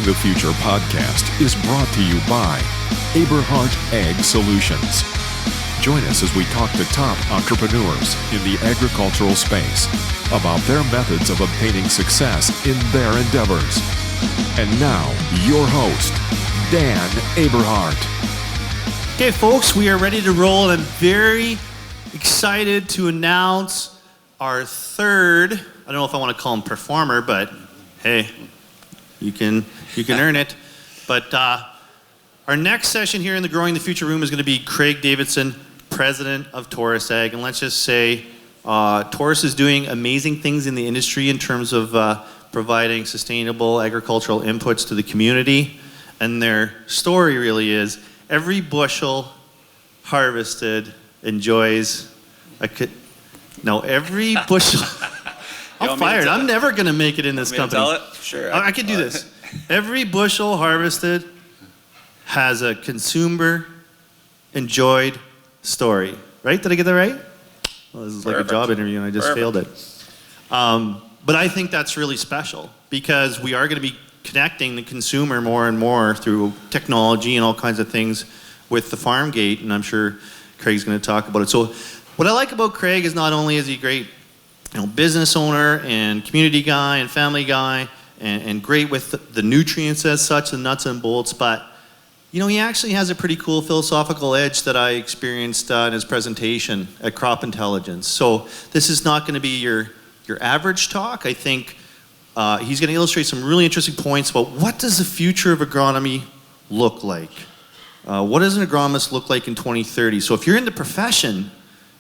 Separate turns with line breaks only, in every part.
the Future podcast is brought to you by Eberhard Ag Solutions. Join us as we talk to top entrepreneurs in the agricultural space about their methods of obtaining success in their endeavors. And now, your host, Dan Eberhard.
Okay, folks, we are ready to roll, and I'm very excited to announce our third, I don't know if I want to call him performer, but hey, you can earn it. But our next session here in the Growing the Future room is going to be Craig Davidson, president of Taurus Ag. And let's just say Taurus is doing amazing things in the industry in terms of providing sustainable agricultural inputs to the community. And their story really is every bushel harvested enjoys every bushel. I'm fired. I'm never going to make it in this company.
Tell it? Sure.
I can do this. Every bushel harvested has a consumer enjoyed story. Right? Did I get that right? Well, this is like a job interview and I just failed it. But I think that's really special because we are going to be connecting the consumer more and more through technology and all kinds of things with the farm gate, and I'm sure Craig's going to talk about it. So what I like about Craig is not only is he a great business owner and community guy and family guy and great with the nutrients as such, the nuts and bolts, but he actually has a pretty cool philosophical edge that I experienced in his presentation at Crop Intelligence. So this is not going to be your average talk. I think he's going to illustrate some really interesting points about what does the future of agronomy look like? What does an agronomist look like in 2030? So if you're in the profession,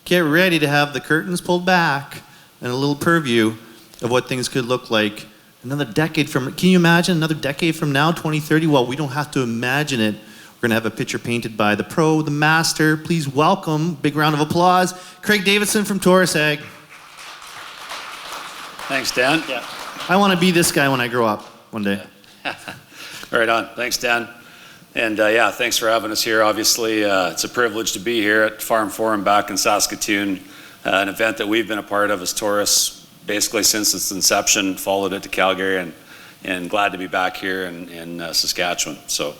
get ready to have the curtains pulled back and a little purview of what things could look like another decade from, can you imagine another decade from now, 2030? Well, we don't have to imagine it. We're going to have a picture painted by the pro, the master. Please welcome, big round of applause, Craig Davidson from Taurus Ag.
Thanks, Dan.
Yeah. I want to be this guy when I grow up one day.
Right on. Thanks, Dan. And thanks for having us here. Obviously, it's a privilege to be here at Farm Forum back in Saskatoon, an event that we've been a part of as Taurus basically since its inception, followed it to Calgary, and glad to be back here in Saskatchewan. So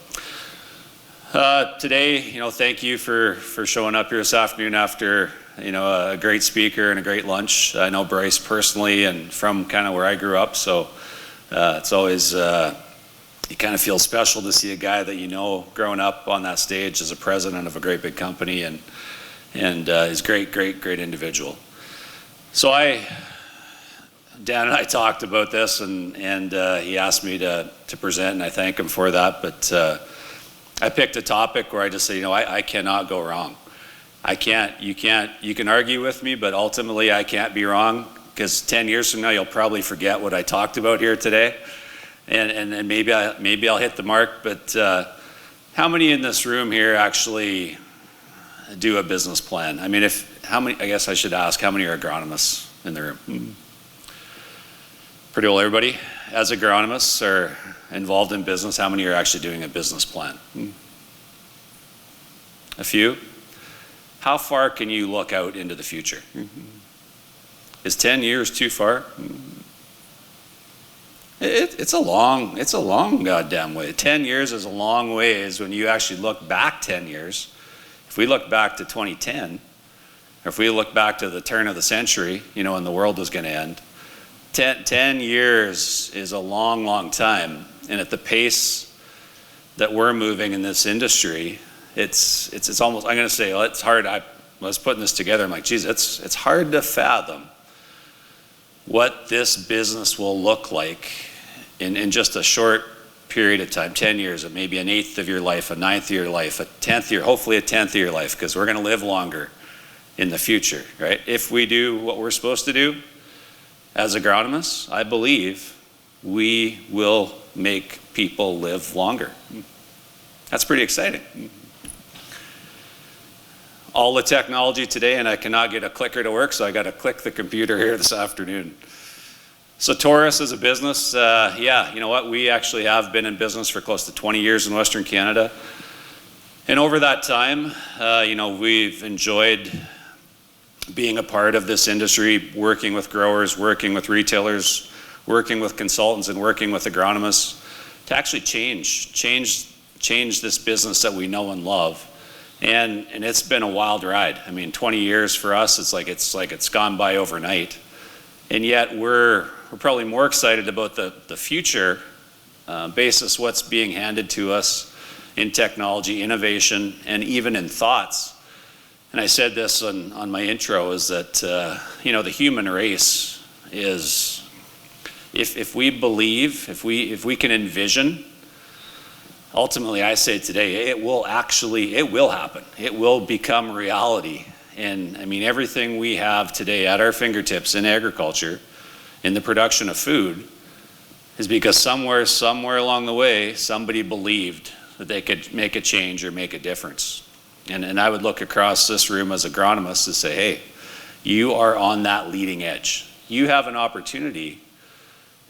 today, thank you for showing up here this afternoon after a great speaker and a great lunch. I know Bryce personally and from kind of where I grew up, so it's always you kind of feel special to see a guy that growing up on that stage as a president of a great big company, and he's great individual. So Dan and I talked about this, and he asked me to present, and I thank him for that. But I picked a topic where I just say, I cannot go wrong. You can argue with me, but ultimately I can't be wrong, because 10 years from now you'll probably forget what I talked about here today, and maybe I'll hit the mark. But how many in this room here actually do a business plan? I mean, I guess I should ask, how many are agronomists in the room? Pretty well everybody. As agronomists are involved in business, how many are actually doing a business plan? A few. How far can you look out into the future? Is 10 years too far? It's a long goddamn way. 10 years is a long ways when you actually look back 10 years. If we look back to 2010, or if we look back to the turn of the century, when the world was going to end, 10 years is a long time. And at the pace that we're moving in this industry, it's almost, I'm going to say, it's hard. I was putting this together. I'm like, geez, it's hard to fathom what this business will look like in just a short period of time, 10 years, or maybe an eighth of your life, a ninth of your life, a 10th year, hopefully a 10th of your life, because we're going to live longer in the future, right? If we do what we're supposed to do as agronomists, I believe we will make people live longer. That's pretty exciting. All the technology today, and I cannot get a clicker to work, so I got to click the computer here this afternoon. So Taurus is a business, you know what, we actually have been in business for close to 20 years in Western Canada. And over that time, we've enjoyed being a part of this industry, working with growers, working with retailers, working with consultants, and working with agronomists to actually change this business that we know and love. And it's been a wild ride. I mean, 20 years for us, it's like it's gone by overnight. And yet we're probably more excited about the future basis what's being handed to us in technology, innovation, and even in thoughts. And I said this on my intro, is that the human race is, if we believe, if we can envision, ultimately I say today, it will happen. It will become reality. And I mean, everything we have today at our fingertips in agriculture, in the production of food, is because somewhere along the way, somebody believed that they could make a change or make a difference. And I would look across this room as agronomists and say, hey, you are on that leading edge. You have an opportunity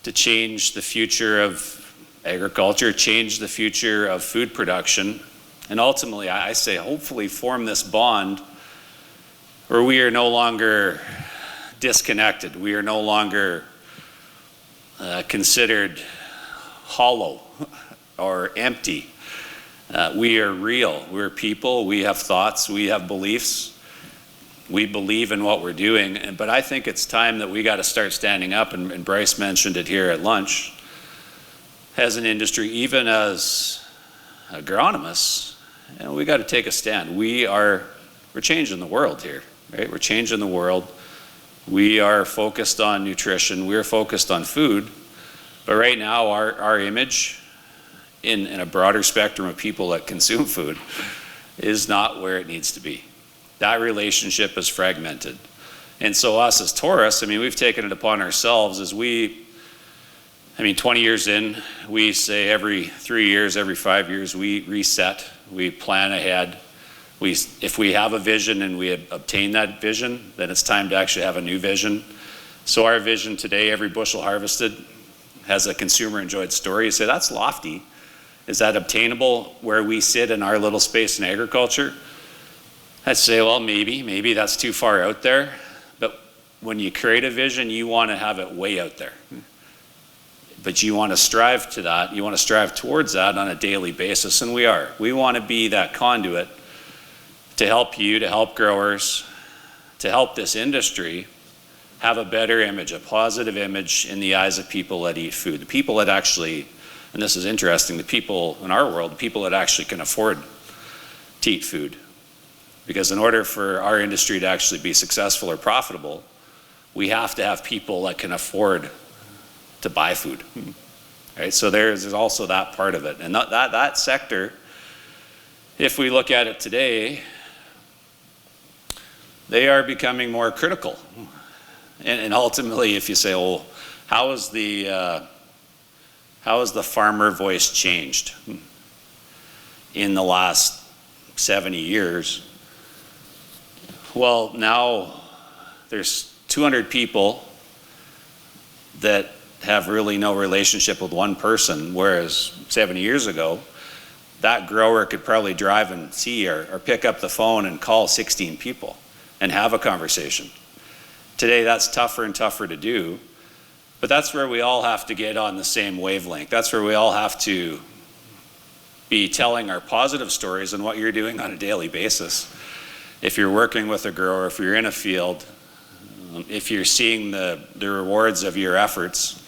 to change the future of agriculture, change the future of food production, and ultimately, I say, hopefully form this bond where we are no longer disconnected. We are no longer considered hollow or empty. We are real. We're people. We have thoughts. We have beliefs. We believe in what we're doing. But I think it's time that we got to start standing up, and Bryce mentioned it here at lunch, as an industry, even as agronomists, we got to take a stand. We're changing the world here, right? We're changing the world. We are focused on nutrition. We're focused on food. But right now, our image in a broader spectrum of people that consume food is not where it needs to be. That relationship is fragmented. And so us as tourists, we've taken it upon ourselves as 20 years in, we say every 3 years, every 5 years, we reset, we plan ahead. If we have a vision and we obtain that vision, then it's time to actually have a new vision. So our vision today, every bushel harvested, has a consumer enjoyed story. You say, that's lofty. Is that obtainable where we sit in our little space in agriculture? I'd say, well, maybe that's too far out there. But when you create a vision, you want to have it way out there. But you want to strive to that. You want to strive towards that on a daily basis, and we are. We want to be that conduit to help you, to help growers, to help this industry have a better image, a positive image in the eyes of people that eat food. The people that actually, and this is interesting, the people in our world, the people that actually can afford to eat food. Because in order for our industry to actually be successful or profitable, we have to have people that can afford to buy food. Right? So there's also that part of it. And that sector, if we look at it today, they are becoming more critical. And ultimately, if you say, well, how is the farmer voice changed in the last 70 years? Well, now there's 200 people that have really no relationship with one person, whereas 70 years ago, that grower could probably drive and see or pick up the phone and call 16 people and have a conversation. Today, that's tougher and tougher to do, but that's where we all have to get on the same wavelength. That's where we all have to be telling our positive stories and what you're doing on a daily basis. If you're working with a grower, if you're in a field, if you're seeing the rewards of your efforts,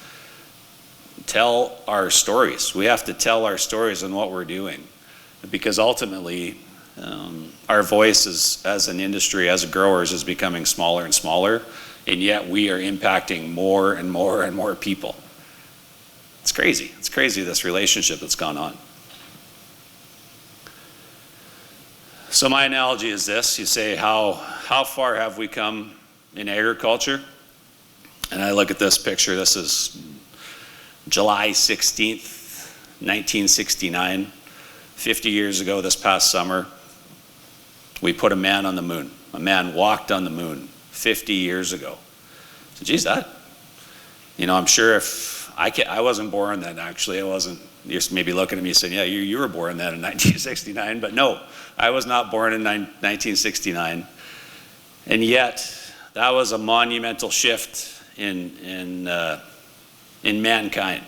tell our stories. We have to tell our stories and what we're doing, because ultimately our voice as an industry, as growers, is becoming smaller and smaller, and yet we are impacting more and more and more people. It's crazy. It's crazy, this relationship that's gone on. So my analogy is this. You say, how far have we come in agriculture? And I look at this picture. This is July 16th, 1969. 50 years ago this past summer, we put a man on the moon. A man walked on the moon 50 years ago. So geez, I'm sure if I wasn't born then, actually. I wasn't. You're maybe looking at me saying, yeah, you were born then in 1969. But no, I was not born in 1969. And yet, that was a monumental shift in mankind.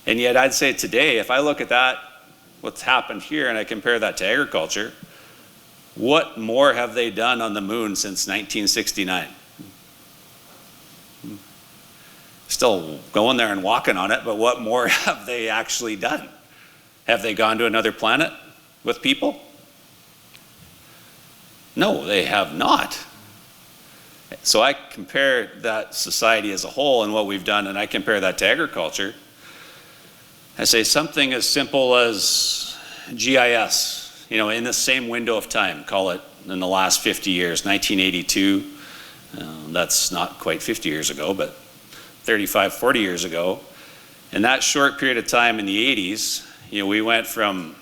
And yet I'd say today, if I look at that, what's happened here, and I compare that to agriculture, what more have they done on the moon since 1969? Still going there and walking on it, but what more have they actually done? Have they gone to another planet with people? No, they have not. So I compare that society as a whole and what we've done, and I compare that to agriculture. I say something as simple as GIS, in the same window of time, call it in the last 50 years, 1982, that's not quite 50 years ago, but 35, 40 years ago. In that short period of time in the 80s, we went from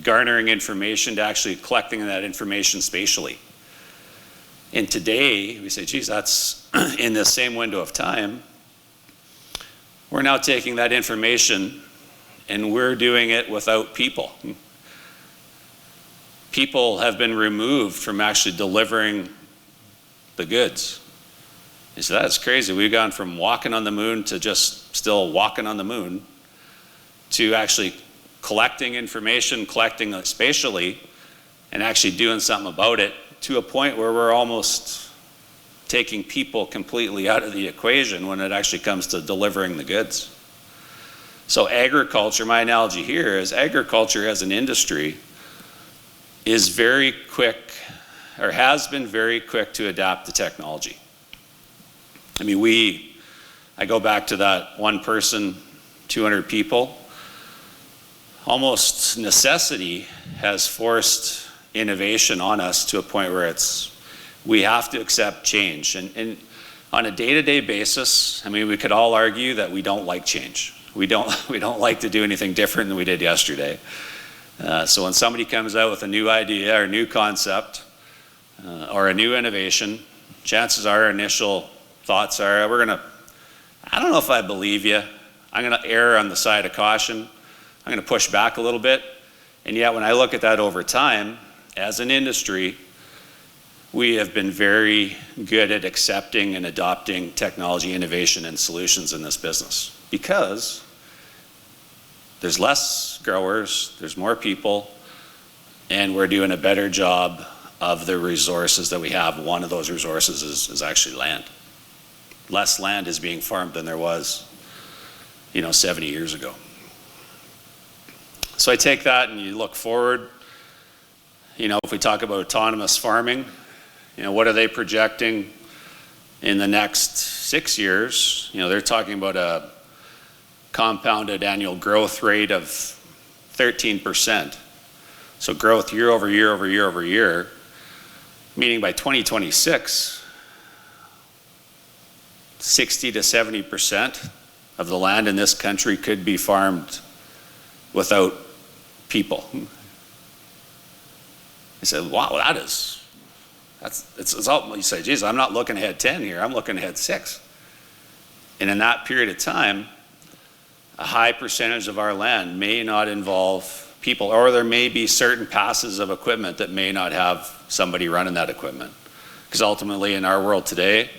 garnering information to actually collecting that information spatially. And today, we say, geez, that's in the same window of time. We're now taking that information and we're doing it without people. People have been removed from actually delivering the goods. You say, that's crazy. We've gone from walking on the moon to just still walking on the moon to actually collecting information, collecting it spatially, and actually doing something about it, to a point where we're almost taking people completely out of the equation when it actually comes to delivering the goods. So agriculture, my analogy here is agriculture as an industry is very quick, or has been very quick to adapt to technology. I go back to that one person, 200 people. Almost necessity has forced innovation on us to a point where we have to accept change. And on a day-to-day basis, we could all argue that we don't like change. We don't like to do anything different than we did yesterday. So when somebody comes out with a new idea or new concept or a new innovation, chances are our initial thoughts are, I don't know if I believe you. I'm going to err on the side of caution. I'm going to push back a little bit. And yet when I look at that over time, as an industry, we have been very good at accepting and adopting technology, innovation, and solutions in this business because there's less growers, there's more people, and we're doing a better job of the resources that we have. One of those resources is actually land. Less land is being farmed than there was, 70 years ago. So I take that and you look forward, if we talk about autonomous farming, what are they projecting in the next 6 years? They're talking about a compounded annual growth rate of 13%. So growth year over year over year over year, meaning by 2026, 60 to 70% of the land in this country could be farmed without people. I said, wow, it's all, you say, geez, I'm not looking ahead 10 here, I'm looking ahead 6. And in that period of time, a high percentage of our land may not involve people, or there may be certain passes of equipment that may not have somebody running that equipment. Because ultimately in our world today,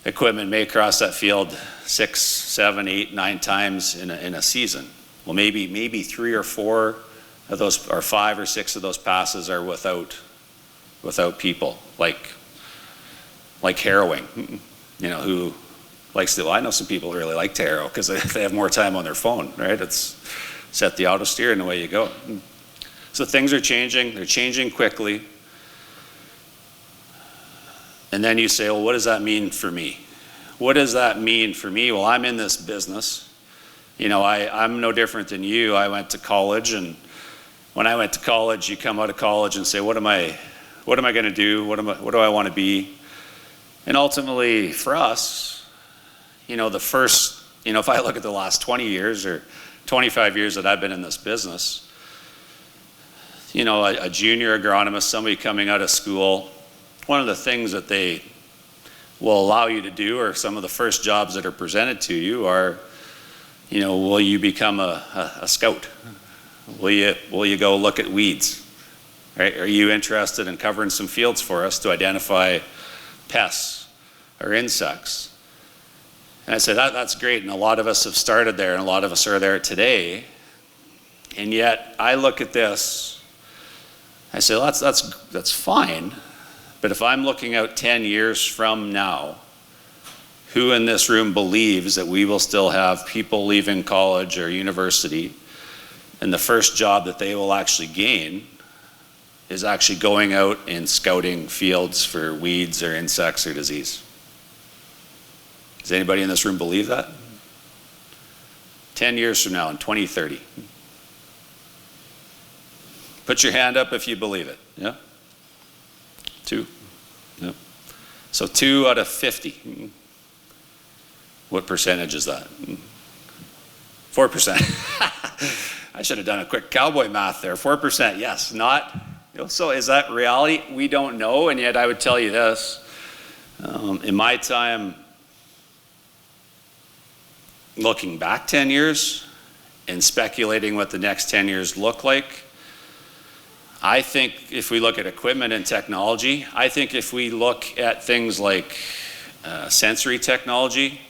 equipment may cross that field 6, 7, 8, 9 times in a season. Well, maybe 3 or 4 of those, or 5 or 6 of those passes are without people, like harrowing, who likes to, well, I know some people who really like to harrow because they have more time on their phone, right? It's set the auto steer and away you go. So things are changing, they're changing quickly. And then you say, well, what does that mean for me? What does that mean for me? Well, I'm in this business. I'm no different than you. I went to college, and when I went to college, you come out of college and say, what am I going to do? What do I want to be? And ultimately, for us, the first, if I look at the last 20 years or 25 years that I've been in this business, a junior agronomist, somebody coming out of school, one of the things that they will allow you to do, or some of the first jobs that are presented to you are, will you become a scout? Will you go look at weeds? Right? Are you interested in covering some fields for us to identify pests or insects? And I said, that's great, and a lot of us have started there, and a lot of us are there today. And yet, I look at this, I say, well, that's fine, but if I'm looking out 10 years from now, who in this room believes that we will still have people leaving college or university, and the first job that they will actually gain is actually going out and scouting fields for weeds or insects or disease? Does anybody in this room believe that? 10 years from now, in 2030. Put your hand up if you believe it. Yeah? 2. Yeah. So 2 out of 50. What percentage is that? 4%. I should have done a quick cowboy math there. 4%, yes. Not. So is that reality? We don't know, and yet I would tell you this. In my time, looking back 10 years and speculating what the next 10 years look like, I think if we look at equipment and technology, I think if we look at things like sensory technology,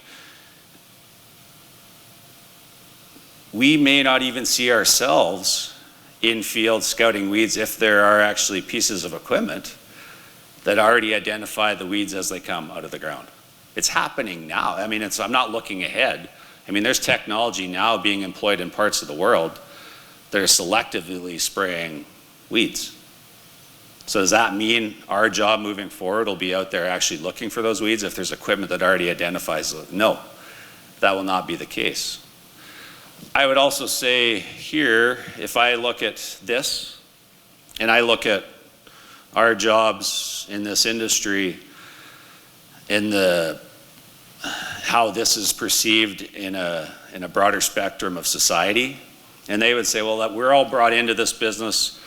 we may not even see ourselves in field scouting weeds if there are actually pieces of equipment that already identify the weeds as they come out of the ground. It's happening now. I mean, I'm not looking ahead. I mean, there's technology now being employed in parts of the world that are selectively spraying weeds. So does that mean our job moving forward will be out there actually looking for those weeds if there's equipment that already identifies them? No, that will not be the case. I would also say here, if I look at this, and I look at our jobs in this industry, in how this is perceived in a broader spectrum of society, and they would say, well, that we're all brought into this business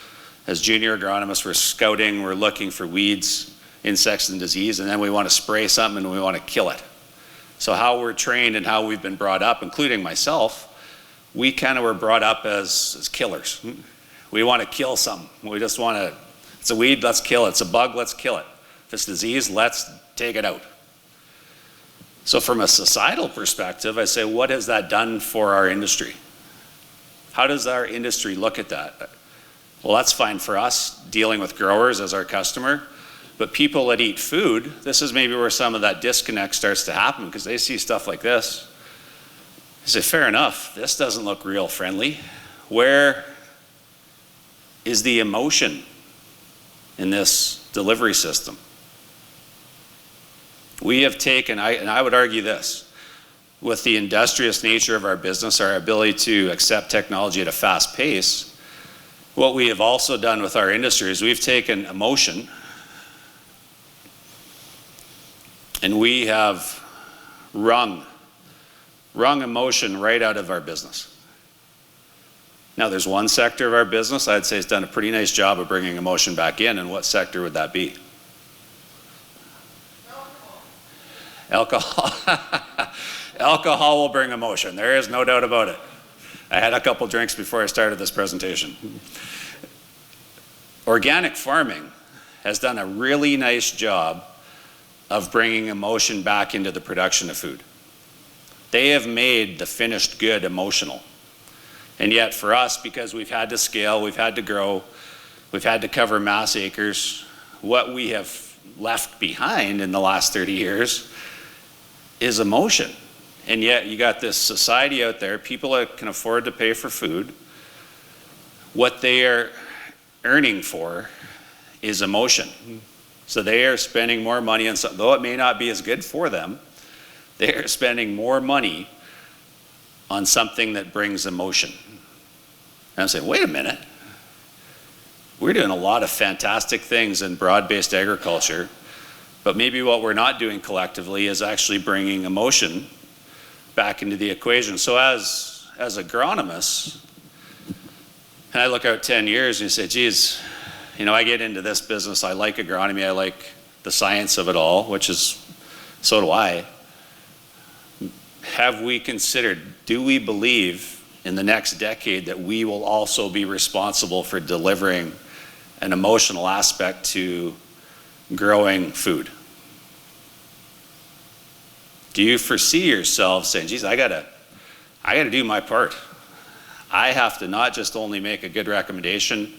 as junior agronomists. We're scouting, we're looking for weeds, insects, and disease, and then we want to spray something and we want to kill it. So how we're trained and how we've been brought up, including myself, we kind of were brought up as killers. We want to kill something. We just want to, it's a weed, let's kill it. It's a bug, let's kill it. If it's disease, let's take it out. So from a societal perspective, I say, what has that done for our industry? How does our industry look at that? Well, that's fine for us, dealing with growers as our customer, but people that eat food, this is maybe where some of that disconnect starts to happen, because they see stuff like this. I say, fair enough, this doesn't look real friendly. Where is the emotion in this delivery system? We have taken, and I would argue this, with the industrious nature of our business, our ability to accept technology at a fast pace, what we have also done with our industry is we've taken emotion and we have wrung emotion right out of our business. Now, there's one sector of our business I'd say has done a pretty nice job of bringing emotion back in, and what sector would that be? Alcohol. Alcohol will bring emotion. There is no doubt about it. I had a couple drinks before I started this presentation. Organic farming has done a really nice job of bringing emotion back into the production of food. They have made the finished good emotional. And yet for us, because we've had to scale, we've had to grow, we've had to cover mass acres, what we have left behind in the last 30 years is emotion. And yet you got this society out there, people that can afford to pay for food, what they are earning for is emotion. So they are spending more money on something, though it may not be as good for them, they are spending more money on something that brings emotion. And I'm saying, wait a minute, we're doing a lot of fantastic things in broad-based agriculture, but maybe what we're not doing collectively is actually bringing emotion back into the equation. So as agronomists, and I look out 10 years and you say, geez, you know, I get into this business, I like agronomy, I like the science of it all, which is, so do I. Have we considered, do we believe in the next decade that we will also be responsible for delivering an emotional aspect to growing food? Do you foresee yourself saying, geez, I gotta do my part. I have to not just only make a good recommendation,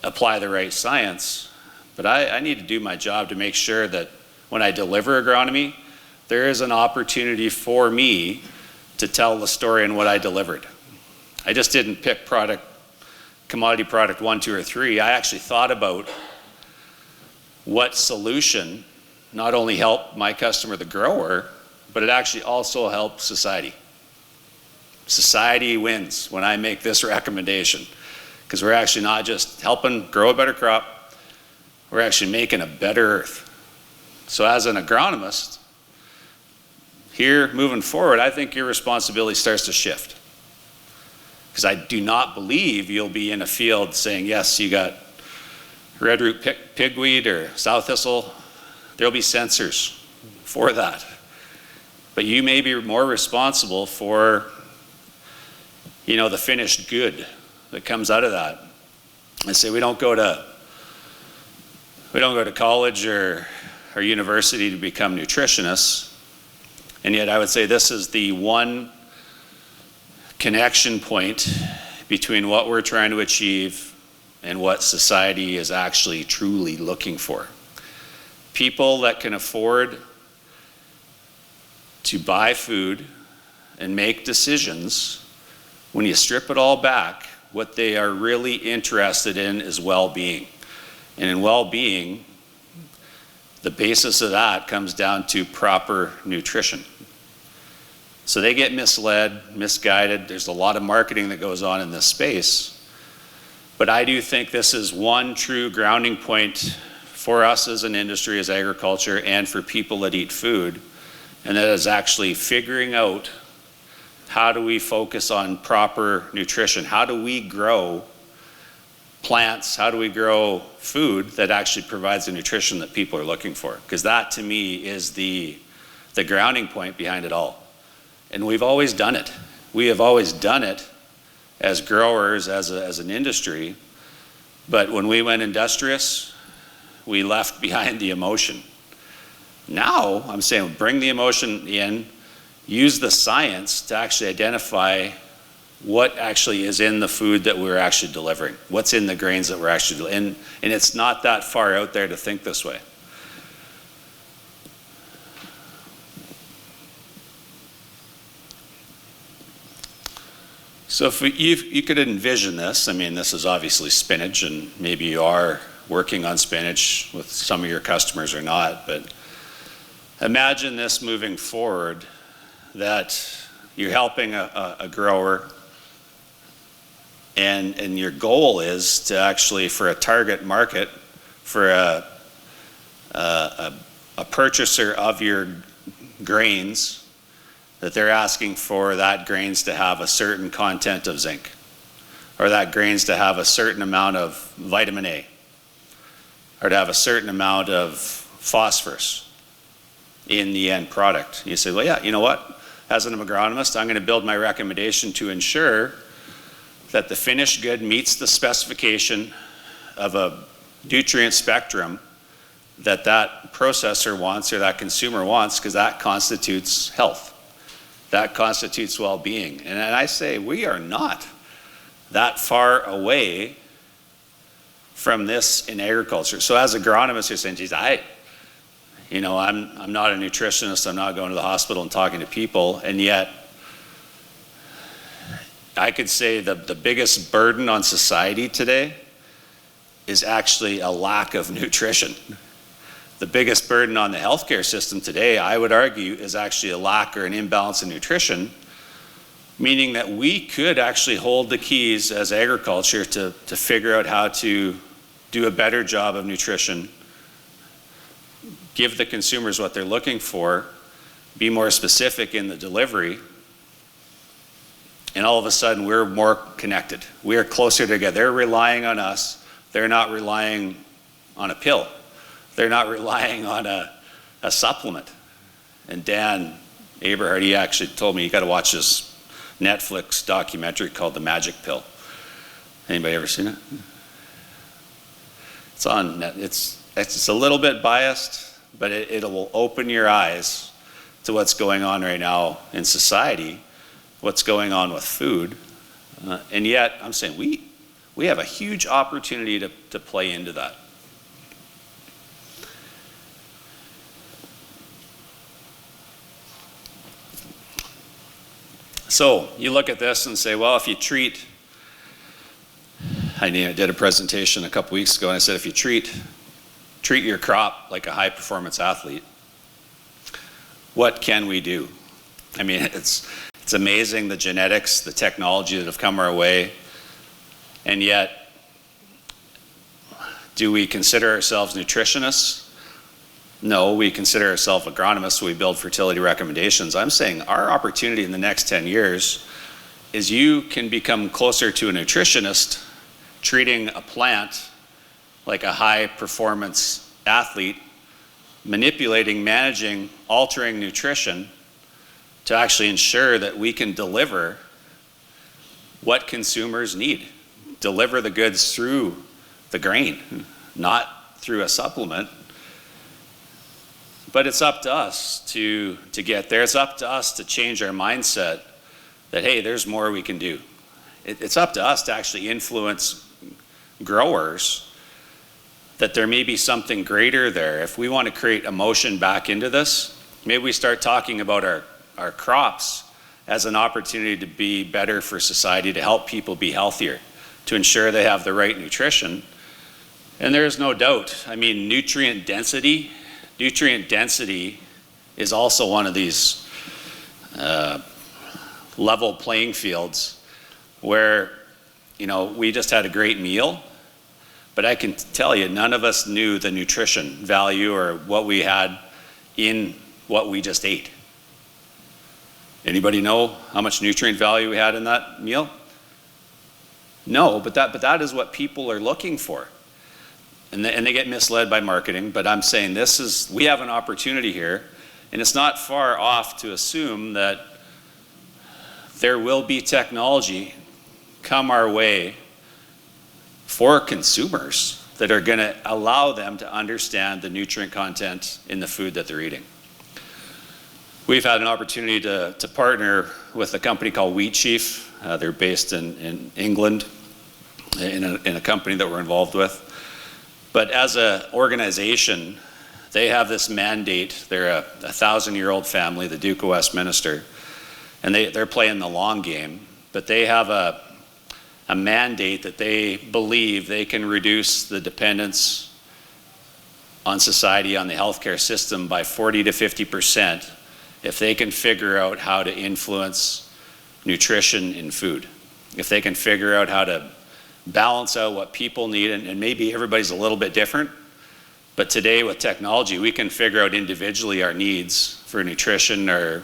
apply the right science, but I need to do my job to make sure that when I deliver agronomy, there is an opportunity for me to tell the story in what I delivered. I just didn't pick commodity product 1, 2, or 3. I actually thought about what solution not only helped my customer, the grower, but it actually also helped society. Society wins when I make this recommendation, because we're actually not just helping grow a better crop, we're actually making a better earth. So as an agronomist, here moving forward, I think your responsibility starts to shift. Because I do not believe you'll be in a field saying, yes, you got red root pigweed or sow thistle. There'll be sensors for that. But you may be more responsible for, the finished good that comes out of that. I say we don't go to college or university to become nutritionists. And yet I would say this is the one connection point between what we're trying to achieve and what society is actually truly looking for. People that can afford to buy food and make decisions, when you strip it all back, what they are really interested in is well-being. And in well-being, the basis of that comes down to proper nutrition. So they get misled, misguided. There's a lot of marketing that goes on in this space. But I do think this is one true grounding point for us as an industry, as agriculture, and for people that eat food. And that is actually figuring out, how do we focus on proper nutrition? How do we grow plants? How do we grow food that actually provides the nutrition that people are looking for? Because that, to me, is the grounding point behind it all. And we've always done it. We have always done it as growers, as an industry. But when we went industrious, we left behind the emotion. Now, I'm saying bring the emotion in, use the science to actually identify what actually is in the food that we're actually delivering, what's in the grains that we're actually delivering. And it's not that far out there to think this way. So if you could envision this, I mean, this is obviously spinach, and maybe you are working on spinach with some of your customers or not, but imagine this moving forward, that you're helping a grower, and your goal is to actually, for a target market, for a purchaser of your grains, that they're asking for that grains to have a certain content of zinc, or that grains to have a certain amount of vitamin A, or to have a certain amount of phosphorus in the end product. You say, well, yeah, you know what? As an agronomist, I'm going to build my recommendation to ensure that the finished good meets the specification of a nutrient spectrum that processor wants or that consumer wants, because that constitutes health. That constitutes well-being. And I say we are not that far away from this in agriculture. So as agronomists, you're saying, geez, I'm not a nutritionist, I'm not going to the hospital and talking to people, and yet I could say the biggest burden on society today is actually a lack of nutrition. The biggest burden on the healthcare system today, I would argue, is actually a lack or an imbalance in nutrition, meaning that we could actually hold the keys as agriculture to figure out how to do a better job of nutrition, give the consumers what they're looking for, be more specific in the delivery, and all of a sudden we're more connected. We are closer together. They're relying on us. They're not relying on a pill. They're not relying on a supplement. And Dan Aberhart, he actually told me, you got to watch this Netflix documentary called The Magic Pill. Anybody ever seen it? It's on net. It's a little bit biased, but it will open your eyes to what's going on right now in society, what's going on with food. And yet, I'm saying we have a huge opportunity to play into that. So you look at this and say, well, if you treat, I did a presentation a couple weeks ago and I said, if you treat your crop like a high performance athlete, what can we do? I mean, it's amazing the genetics, the technology that have come our way, and yet, do we consider ourselves nutritionists? No, we consider ourselves agronomists, so we build fertility recommendations. I'm saying our opportunity in the next 10 years is you can become closer to a nutritionist treating a plant like a high performance athlete, manipulating, managing, altering nutrition to actually ensure that we can deliver what consumers need. Deliver the goods through the grain, not through a supplement. But it's up to us to get there. It's up to us to change our mindset that, hey, there's more we can do. It's up to us to actually influence growers that there may be something greater there. If we want to create emotion back into this, maybe we start talking about our crops as an opportunity to be better for society, to help people be healthier, to ensure they have the right nutrition. And there's no doubt, I mean, nutrient density is also one of these level playing fields where, you know, we just had a great meal, but I can tell you, none of us knew the nutrition value or what we had in what we just ate. Anybody know how much nutrient value we had in that meal? No, but that is what people are looking for. And they get misled by marketing, but I'm saying we have an opportunity here, and it's not far off to assume that there will be technology come our way for consumers that are going to allow them to understand the nutrient content in the food that they're eating. We've had an opportunity to partner with a company called Wheat Chief. They're based in England, in a company that we're involved with. But as an organization, they have this mandate. They're a 1,000-year-old family, the Duke of Westminster, and they're playing the long game. But they have a mandate that they believe they can reduce the dependence on society, on the healthcare system by 40 to 50% if they can figure out how to influence nutrition in food. If they can figure out how to balance out what people need, and maybe everybody's a little bit different, but today with technology we can figure out individually our needs for nutrition or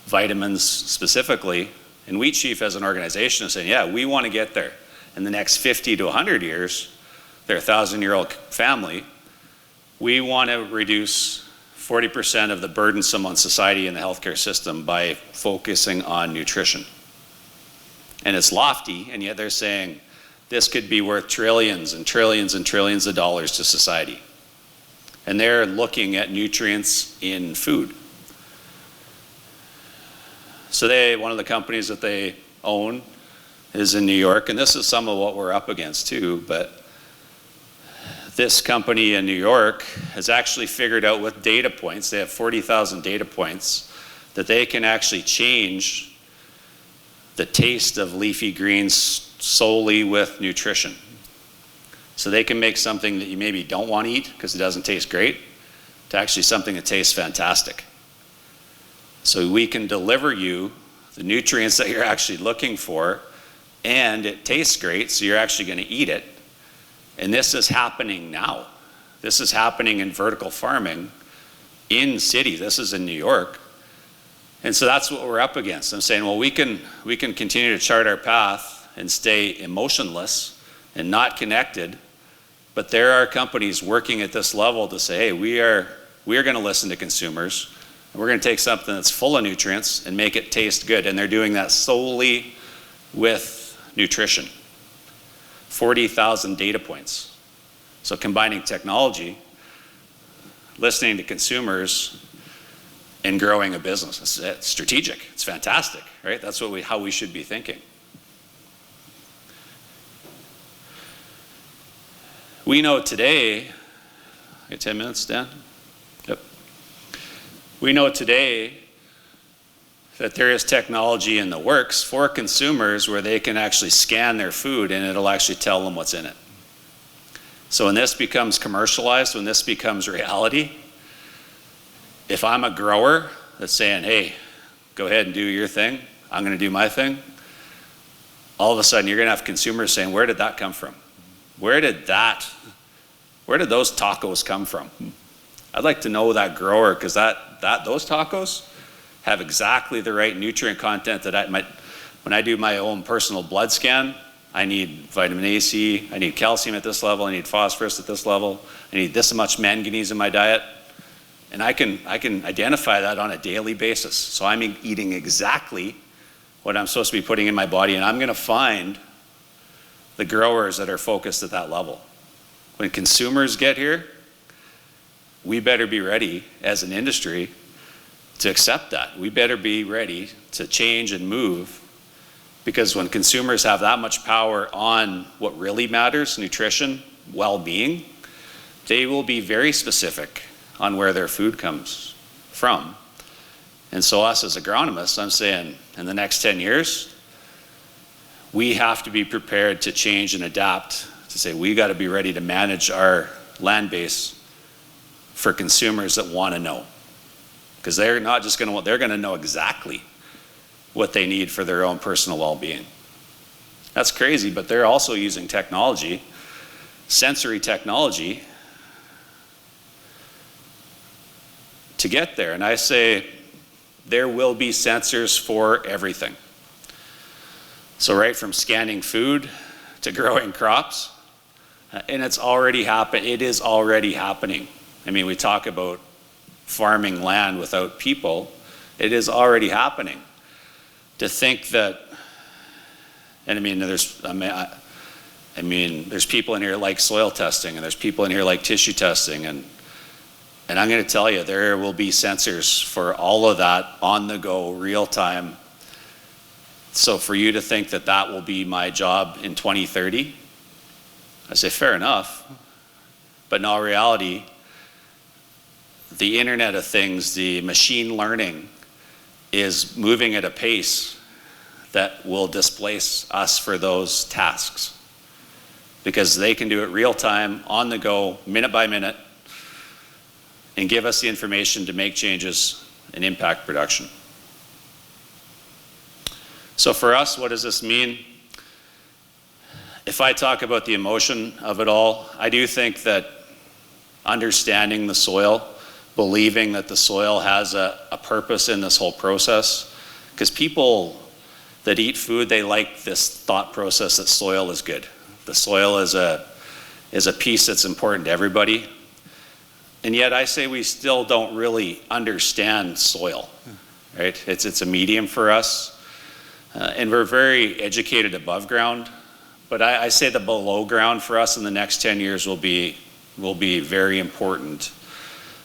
vitamins specifically. And Wheat Chief as an organization is saying, yeah, we want to get there. In the next 50 to 100 years, they're a 1,000-year-old family, we want to reduce 40% of the burdensome on society and the healthcare system by focusing on nutrition. And it's lofty, and yet they're saying, this could be worth trillions and trillions and trillions of dollars to society. And they're looking at nutrients in food. So one of the companies that they own is in New York, and this is some of what we're up against too, but this company in New York has actually figured out with data points, they have 40,000 data points, that they can actually change the taste of leafy greens solely with nutrition. So they can make something that you maybe don't want to eat because it doesn't taste great to actually something that tastes fantastic. So we can deliver you the nutrients that you're actually looking for, and it tastes great, so you're actually going to eat it. And this is happening now. This is happening in vertical farming in cities. This is in New York. And so that's what we're up against. I'm saying, well, we can continue to chart our path and stay emotionless and not connected, but there are companies working at this level to say, hey, we are going to listen to consumers, and we're going to take something that's full of nutrients and make it taste good. And they're doing that solely with nutrition. 40,000 data points. So combining technology, listening to consumers, in growing a business. It's strategic. It's fantastic, right? That's how we should be thinking. We know today, 10 minutes, Dan? Yep. We know today that there is technology in the works for consumers where they can actually scan their food and it'll actually tell them what's in it. So when this becomes commercialized, when this becomes reality, if I'm a grower that's saying, hey, go ahead and do your thing, I'm going to do my thing, all of a sudden you're going to have consumers saying, where did that come from? Where did those tacos come from? I'd like to know that grower, because those tacos have exactly the right nutrient content that when I do my own personal blood scan, I need vitamin A, C, I need calcium at this level, I need phosphorus at this level, I need this much manganese in my diet. And I can identify that on a daily basis. So I'm eating exactly what I'm supposed to be putting in my body, and I'm going to find the growers that are focused at that level. When consumers get here, we better be ready as an industry to accept that. We better be ready to change and move, because when consumers have that much power on what really matters, nutrition, well-being, they will be very specific on where their food comes from. And so us as agronomists, I'm saying in the next 10 years, we have to be prepared to change and adapt, to say we got to be ready to manage our land base for consumers that want to know. Because they're not just going to, they're going to know exactly what they need for their own personal well-being. That's crazy, but they're also using technology, sensory technology, to get there. And I say there will be sensors for everything. So right from scanning food to growing crops, and it's already happened. It is already happening. I mean, we talk about farming land without people. It is already happening. To think that, and I mean, there's people in here like soil testing, and there's people in here like tissue testing, and I'm going to tell you, there will be sensors for all of that on the go, real time. So for you to think that that will be my job in 2030, I say fair enough, but in all reality, the Internet of Things, the machine learning is moving at a pace that will displace us for those tasks, because they can do it real time, on the go, minute by minute, and give us the information to make changes and impact production. So for us, what does this mean? If I talk about the emotion of it all, I do think that understanding the soil, believing that the soil has a purpose in this whole process, because people that eat food, they like this thought process that soil is good. The soil is a piece that's important to everybody. And yet I say we still don't really understand soil, right? It's a medium for us. And we're very educated above ground, but I say the below ground for us in the next 10 years will be very important,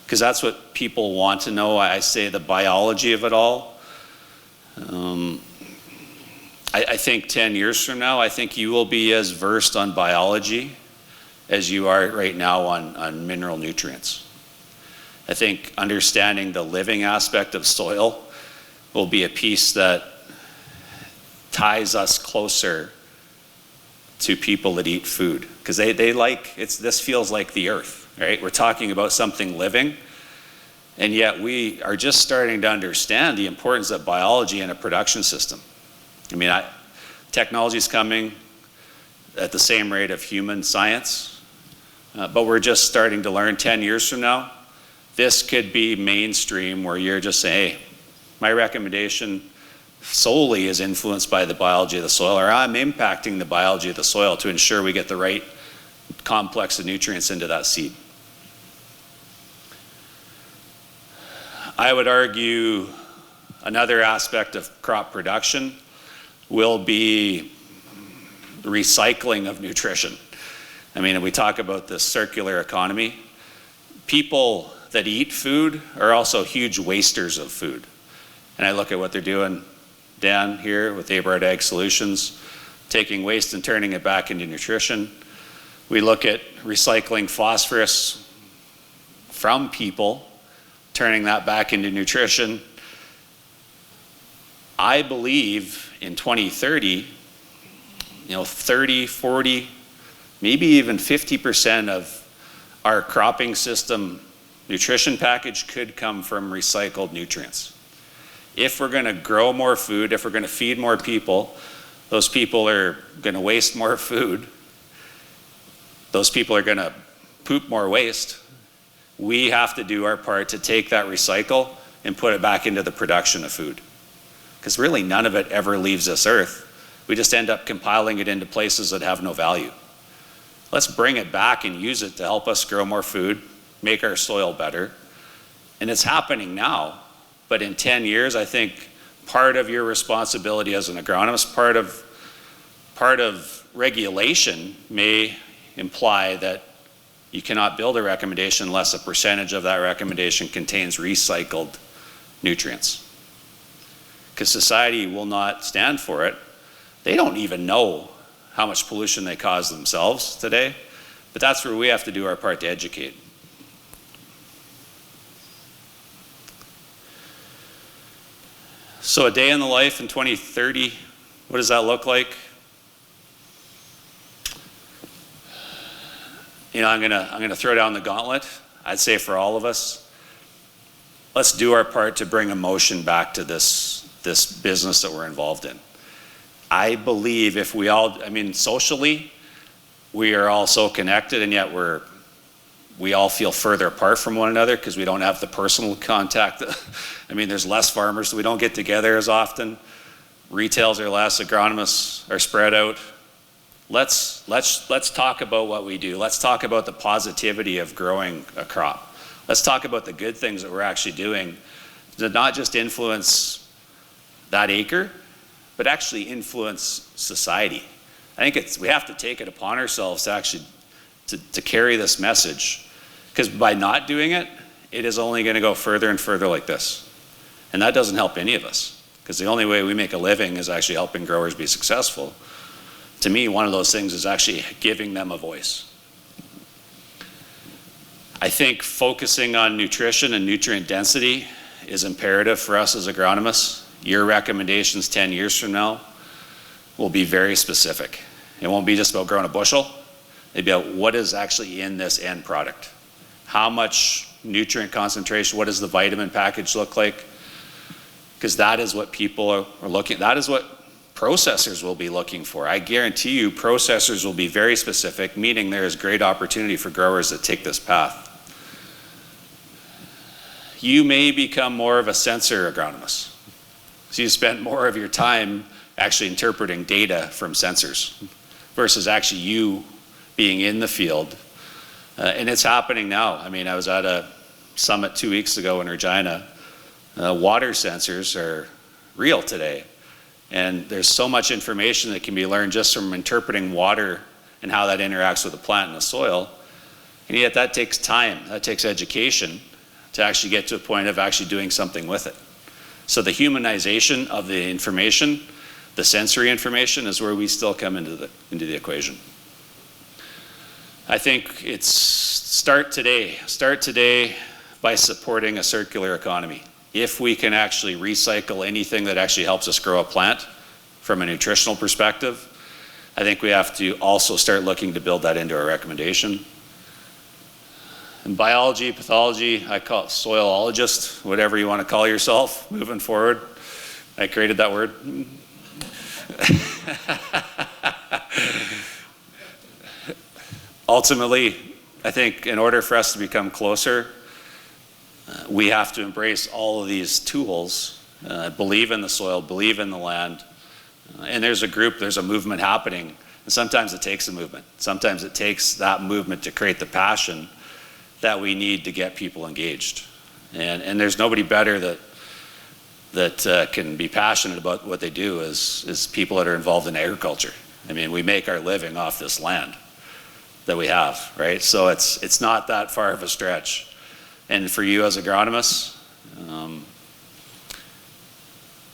because that's what people want to know. I say the biology of it all. I think 10 years from now, I think you will be as versed on biology as you are right now on mineral nutrients. I think understanding the living aspect of soil will be a piece that ties us closer to people that eat food, because they like, this feels like the earth, right? We're talking about something living, and yet we are just starting to understand the importance of biology in a production system. I mean, technology is coming at the same rate of human science, but we're just starting to learn. 10 years from now, this could be mainstream, where you're just saying, hey, my recommendation solely is influenced by the biology of the soil, or I'm impacting the biology of the soil to ensure we get the right complex of nutrients into that seed. I would argue another aspect of crop production will be recycling of nutrition. I mean, we talk about the circular economy. People that eat food are also huge wasters of food. And I look at what they're doing down here with Aberhart Ag Solutions, taking waste and turning it back into nutrition. We look at recycling phosphorus from people, turning that back into nutrition. I believe in 2030, 30, 40, maybe even 50% of our cropping system nutrition package could come from recycled nutrients. If we're going to grow more food, if we're going to feed more people, those people are going to waste more food. Those people are going to poop more waste. We have to do our part to take that recycle and put it back into the production of food. Because really none of it ever leaves this earth. We just end up compiling it into places that have no value. Let's bring it back and use it to help us grow more food, make our soil better. And it's happening now. But in 10 years, I think part of your responsibility as an agronomist, part of regulation may imply that you cannot build a recommendation unless a percentage of that recommendation contains recycled nutrients. Because society will not stand for it. They don't even know how much pollution they cause themselves today, but that's where we have to do our part to educate. So a day in the life in 2030, what does that look like? I'm gonna throw down the gauntlet. I'd say for all of us, let's do our part to bring emotion back to this business that we're involved in. I believe if we all, socially, we are all so connected, and yet we all feel further apart from one another because we don't have the personal contact. There's less farmers, so we don't get together as often. Retails are less, agronomists are spread out. Let's talk about what we do. Let's talk about the positivity of growing a crop. Let's talk about the good things that we're actually doing to not just influence that acre, but actually influence society. I think we have to take it upon ourselves to actually to carry this message, because by not doing it, it is only going to go further and further like this. And that doesn't help any of us, because the only way we make a living is actually helping growers be successful. To me, one of those things is actually giving them a voice. I think focusing on nutrition and nutrient density is imperative for us as agronomists. Your recommendations 10 years from now will be very specific. It won't be just about growing a bushel. It'll be about what is actually in this end product. How much nutrient concentration, what does the vitamin package look like? Because that is what people are looking, that is what processors will be looking for. I guarantee you processors will be very specific, meaning there is great opportunity for growers that take this path. You may become more of a sensor agronomist. So you spend more of your time actually interpreting data from sensors versus actually you being in the field. And it's happening now. I was at a summit 2 weeks ago in Regina. Water sensors are real today. And there's so much information that can be learned just from interpreting water and how that interacts with the plant and the soil. And yet that takes time, that takes education to actually get to a point of actually doing something with it. So the humanization of the information, the sensory information, is where we still come into the equation. I think it's start today by supporting a circular economy. If we can actually recycle anything that actually helps us grow a plant from a nutritional perspective, I think we have to also start looking to build that into our recommendation. In biology, pathology, I call it soilologist, whatever you want to call yourself moving forward. I created that word. Ultimately, I think in order for us to become closer, we have to embrace all of these tools, believe in the soil, believe in the land. And there's a movement happening. And sometimes it takes a movement. Sometimes it takes that movement to create the passion that we need to get people engaged. And there's nobody better that can be passionate about what they do is people that are involved in agriculture. We make our living off this land that we have, right? So it's not that far of a stretch. And for you as agronomists,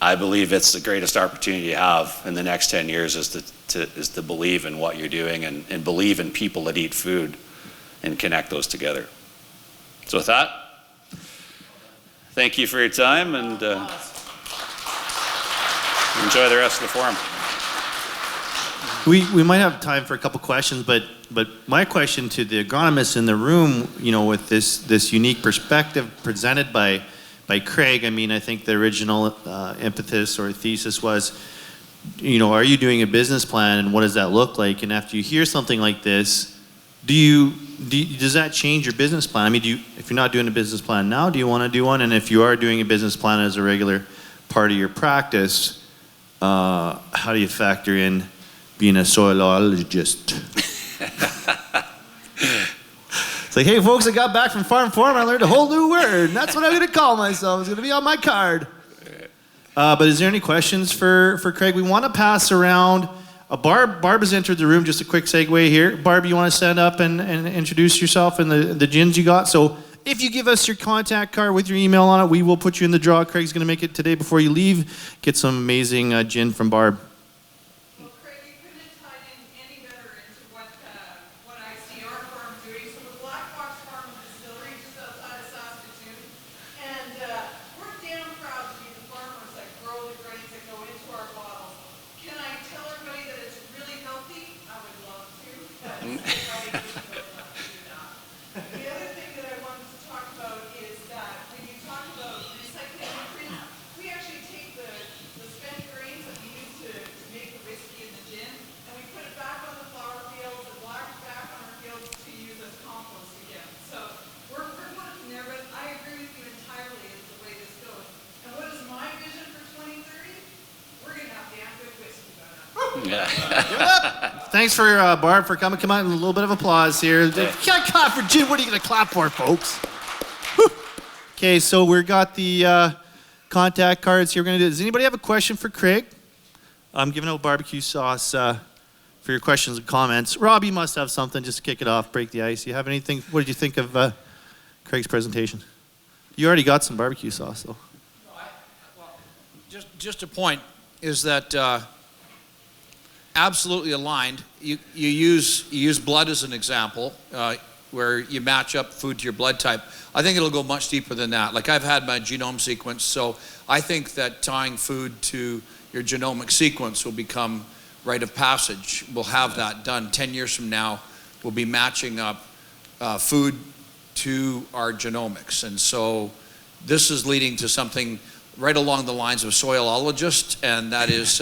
I believe it's the greatest opportunity you have in the next 10 years is to believe in what you're doing and believe in people that eat food and connect those together. So with that, thank you for your time, and enjoy the rest of the forum.
We might have time for a couple questions, but my question to the agronomists in the room, with this unique perspective presented by Craig, I mean, I think the original impetus or thesis was, are you doing a business plan, and what does that look like? And after you hear something like this, does that change your business plan? I mean, if you're not doing a business plan now, do you want to do one? And if you are doing a business plan as a regular part of your practice, how do you factor in being a soilologist? It's like, hey folks, I got back from Farm Forum, I learned a whole new word, and that's what I'm going to call myself. It's going to be on my card. But is there any questions for Craig? We want to pass around. Barb has entered the room. Just a quick segue here. Barb, you want to stand up and introduce yourself and the gins you got? So if you give us your contact card with your email on it, we will put you in the draw. Craig's going to make it today before you leave. Get some amazing gin from Barb.
Well, Craig, you couldn't have tied in any better into what I see our farm doing. So the Black Box Farm and Distillery just outside of Saskatoon. And we're damn proud to be the farmers that grow the grains that go into our bottles. Can I tell everybody that it's really healthy? I would love to, but everybody doesn't really want to do that. The other thing that I wanted to talk about is that when you talk about recycling nutrients, we actually take the spent grains that we use to make the whiskey and the gin, and we put it back on the flower fields and back on our fields to use as compost again. So we're working there, but I agree with you entirely is the way this goes. And what is my vision for 2030? We're going to have damn good whiskey by now.
Thanks for Barb for coming. Come on, a little bit of applause here. You can't clap for Jim. What are you going to clap for, folks? Okay, so we've got the contact cards here. We're going to do. Does anybody have a question for Craig? I'm giving out barbecue sauce for your questions and comments. Rob, you must have something just to kick it off, break the ice. You have anything? What did you think of Craig's presentation? You already got some barbecue sauce, though.
Just a point is that absolutely aligned. You use blood as an example, where you match up food to your blood type. I think it'll go much deeper than that. Like, I've had my genome sequenced, so I think that tying food to your genomic sequence will become rite of passage. We'll have that done 10 years from now. We'll be matching up food to our genomics, and so this is leading to something right along the lines of soilologist, and that is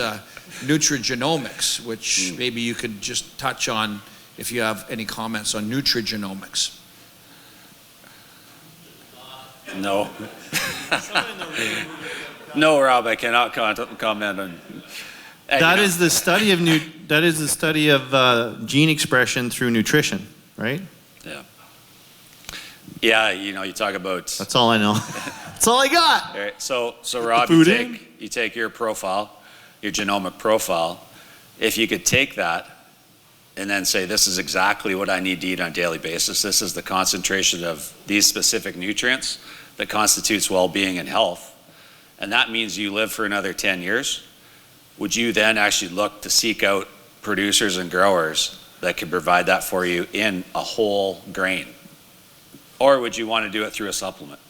nutrigenomics, which maybe you could just touch on if you have any comments on nutrigenomics.
No. No, Rob, I cannot comment on.
That is the study of gene expression through nutrition, right?
Yeah. Yeah, you talk about.
That's all I know. That's all I got.
All right, so Rob, you take your profile, your genomic profile. If you could take that and then say, this is exactly what I need to eat on a daily basis. This is the concentration of these specific nutrients that constitutes well-being and health. And that means you live for another 10 years. Would you then actually look to seek out producers and growers that can provide that for you in a whole grain? Or would you want to do it through a supplement?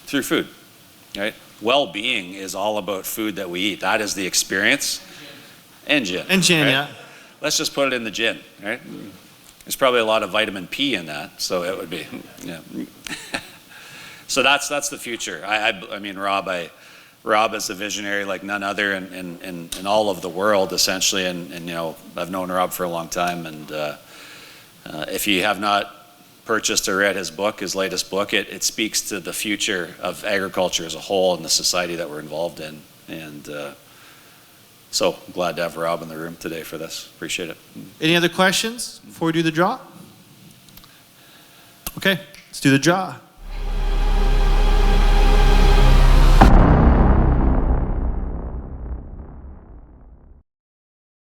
Through food, right? Well-being is all about food that we eat. That is the experience. And gin.
And gin,
right?
yeah.
Let's just put it in the gin, right? There's probably a lot of vitamin P in that, so it would be, yeah. So that's the future. I mean, Rob is a visionary like none other in all of the world, essentially, and I've known Rob for a long time, and if you have not purchased or read his book, his latest book, it speaks to the future of agriculture as a whole and the society that we're involved in, and so glad to have Rob in the room today for this. Appreciate it.
Any other questions before we do the draw? Okay, let's do the draw.